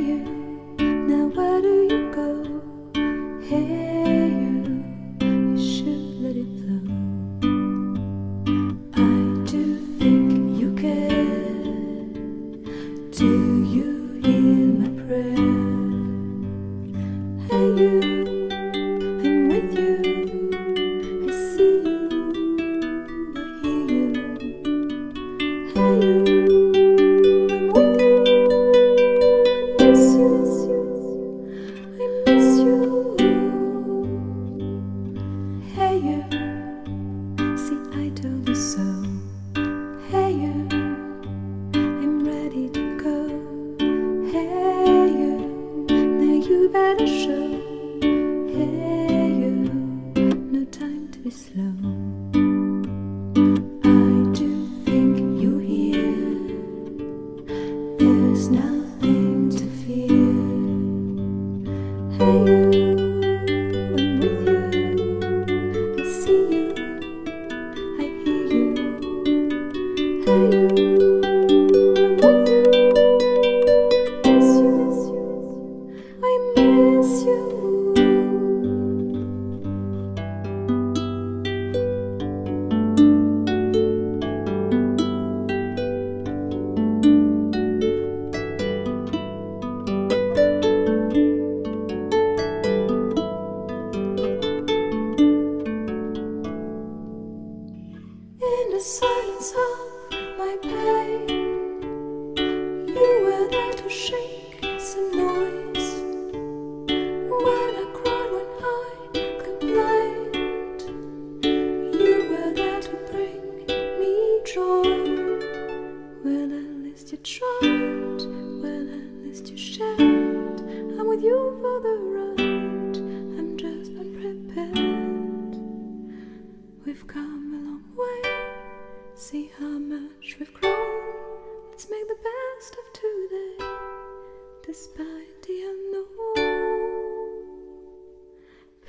you, now where do you go? Hey you should let it flow. I do think you care. Do you hear my prayer? Hey you, I'm with you. I see you, I hear you. Hey you, I'm with you. I miss you, I miss you. Hey you, see I told you so. Hey you, I'm ready to go. Hey you, now you better show. Hey you, no time to be slow. I do think you hear. There's nothing to fear. Hey you, I'm with you. I see you, I hear you. Hey you, I'm with you. Miss you, I miss you. In the silence of my pain, you were there to shake some noise. When I cried, when I complained, you were there to bring me joy. Well, at least you tried, well, at least you shared. I'm with you for the ride, I'm just unprepared. We've come a long way, see how much we've grown. Let's make the best of today, despite the unknown.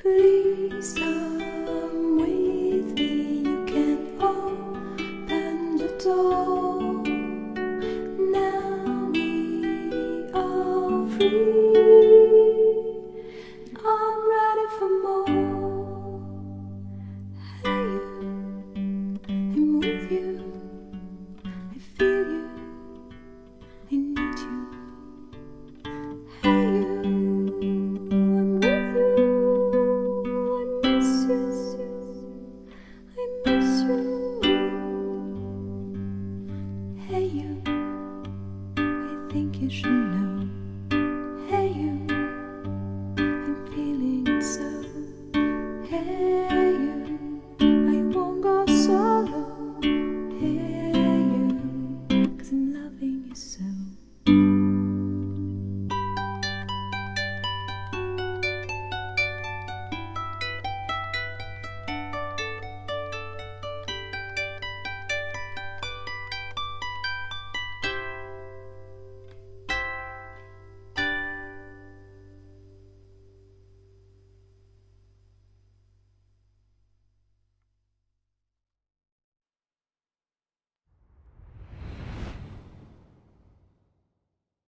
Please come with me, you can open the door. Now we are free.